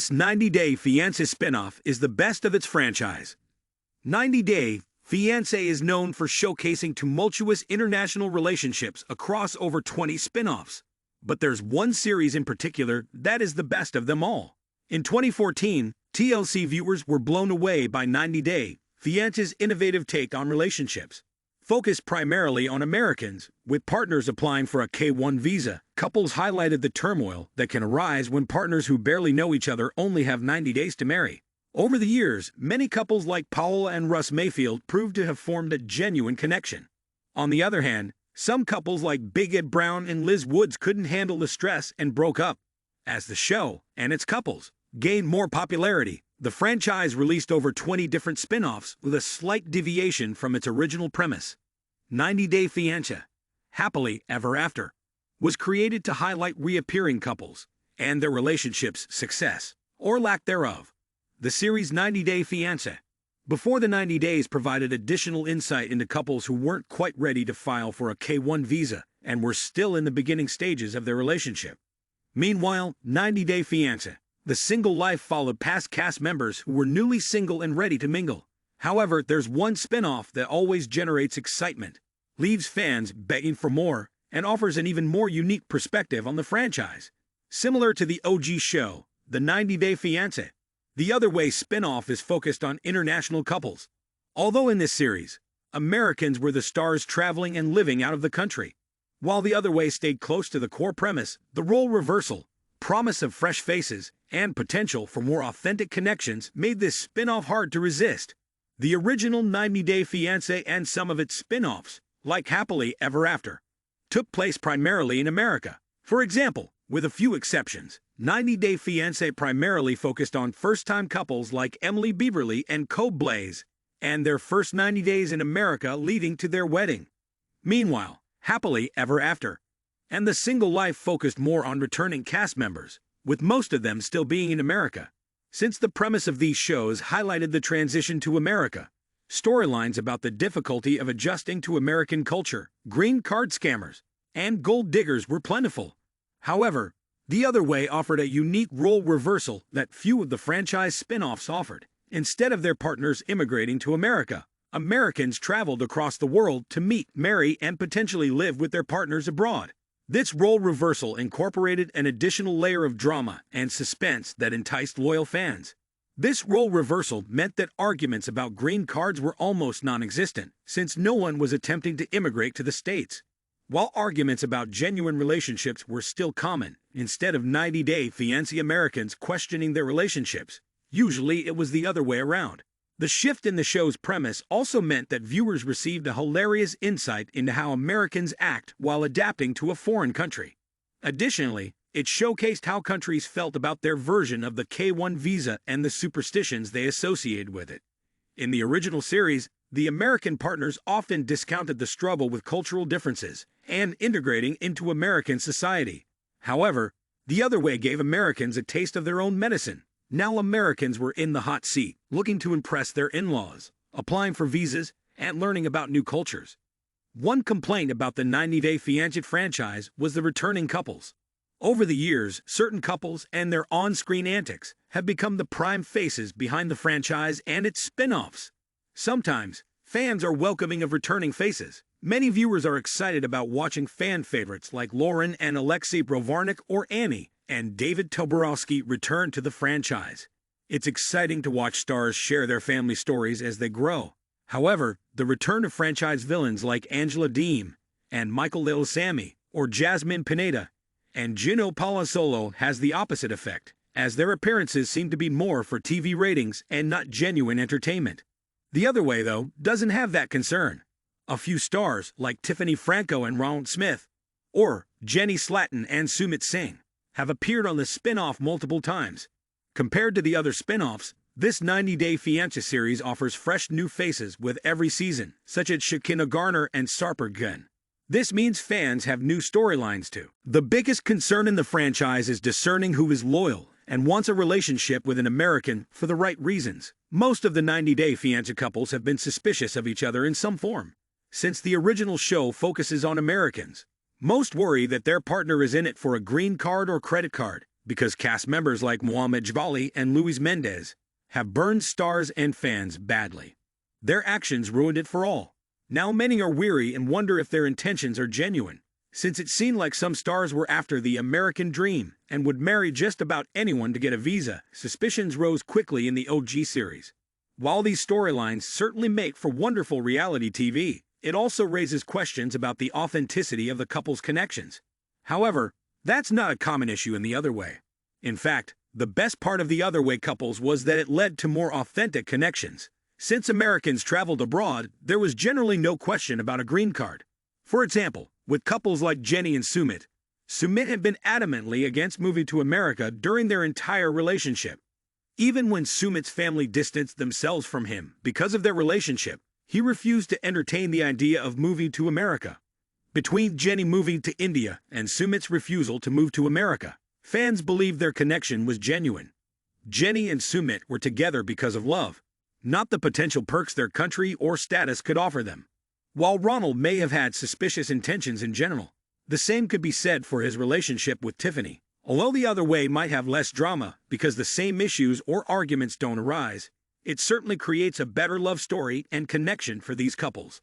This 90-Day Fiancé spinoff is the best of its franchise. 90-Day Fiancé is known for showcasing tumultuous international relationships across over 20 spin-offs. But there's one series in particular that is the best of them all. In 2014, TLC viewers were blown away by 90-Day Fiancé's innovative take on relationships. Focused primarily on Americans, with partners applying for a K-1 visa, couples highlighted the turmoil that can arise when partners who barely know each other only have 90 days to marry. Over the years, many couples like Paola and Russ Mayfield proved to have formed a genuine connection. On the other hand, some couples like Big Ed Brown and Liz Woods couldn't handle the stress and broke up. As the show and its couples gained more popularity, the franchise released over 20 different spin-offs with a slight deviation from its original premise. 90-Day Fiancé, Happily Ever After, was created to highlight reappearing couples and their relationships' success, or lack thereof. The series 90-Day Fiancé, before the 90 days, provided additional insight into couples who weren't quite ready to file for a K-1 visa and were still in the beginning stages of their relationship. Meanwhile, 90-Day Fiancé, the single life, followed past cast members who were newly single and ready to mingle. However, there's one spin-off that always generates excitement, leaves fans begging for more, and offers an even more unique perspective on the franchise. Similar to the OG show, the 90-Day Fiancé, The Other Way spin-off is focused on international couples. Although in this series, Americans were the stars traveling and living out of the country, while The Other Way stayed close to the core premise, the role reversal, promise of fresh faces, and potential for more authentic connections made this spin-off hard to resist. The original 90-Day Fiancé and some of its spin-offs, like Happily Ever After, took place primarily in America. For example, with a few exceptions, 90-Day Fiancé primarily focused on first-time couples like Emily Beaverly and Kobe Blaze, and their first 90 days in America leading to their wedding. Meanwhile, Happily Ever After and The Single Life focused more on returning cast members, with most of them still being in America. Since the premise of these shows highlighted the transition to America, storylines about the difficulty of adjusting to American culture, green card scammers, and gold diggers were plentiful. However, The Other Way offered a unique role reversal that few of the franchise spin-offs offered. Instead of their partners immigrating to America, Americans traveled across the world to meet, marry, and potentially live with their partners abroad. This role reversal incorporated an additional layer of drama and suspense that enticed loyal fans. This role reversal meant that arguments about green cards were almost non-existent, since no one was attempting to immigrate to the States. While arguments about genuine relationships were still common, instead of 90-Day Fiancé Americans questioning their relationships, usually it was the other way around. The shift in the show's premise also meant that viewers received a hilarious insight into how Americans act while adapting to a foreign country. Additionally, it showcased how countries felt about their version of the K-1 visa and the superstitions they associated with it. In the original series, the American partners often discounted the struggle with cultural differences and integrating into American society. However, The Other Way gave Americans a taste of their own medicine. Now Americans were in the hot seat, looking to impress their in-laws, applying for visas, and learning about new cultures. One complaint about the 90-Day Fiancé franchise was the returning couples. Over the years, certain couples and their on-screen antics have become the prime faces behind the franchise and its spin-offs. Sometimes, fans are welcoming of returning faces. Many viewers are excited about watching fan favorites like Lauren and Alexei Brovarnik or Annie and David Toborowski return to the franchise. It's exciting to watch stars share their family stories as they grow. However, the return of franchise villains like Angela Deem and Michael Leosami or Jasmine Pineda and Gino Palazzolo has the opposite effect, as their appearances seem to be more for TV ratings and not genuine entertainment. The Other Way, though, doesn't have that concern. A few stars like Tiffany Franco and Ronald Smith, or Jenny Slatten and Sumit Singh, have appeared on the spin-off multiple times. Compared to the other spin-offs, this 90-Day Fiancé series offers fresh new faces with every season, such as Shekinah Garner and Sarper Gunn. This means fans have new storylines too. The biggest concern in the franchise is discerning who is loyal and wants a relationship with an American for the right reasons. Most of the 90-Day Fiancé couples have been suspicious of each other in some form. Since the original show focuses on Americans, most worry that their partner is in it for a green card or credit card, because cast members like Mohamed Jbali and Luis Mendez have burned stars and fans badly. Their actions ruined it for all. Now many are weary and wonder if their intentions are genuine, since it seemed like some stars were after the American dream and would marry just about anyone to get a visa. Suspicions rose quickly in the OG series. While these storylines certainly make for wonderful reality TV, it also raises questions about the authenticity of the couple's connections. However, that's not a common issue in The Other Way. In fact, the best part of The Other Way couples was that it led to more authentic connections. Since Americans traveled abroad, there was generally no question about a green card. For example, with couples like Jenny and Sumit, Sumit had been adamantly against moving to America during their entire relationship. Even when Sumit's family distanced themselves from him because of their relationship, he refused to entertain the idea of moving to America. Between Jenny moving to India and Sumit's refusal to move to America, fans believed their connection was genuine. Jenny and Sumit were together because of love, not the potential perks their country or status could offer them. While Ronald may have had suspicious intentions in general, the same could be said for his relationship with Tiffany. Although The Other Way might have less drama because the same issues or arguments don't arise, it certainly creates a better love story and connection for these couples.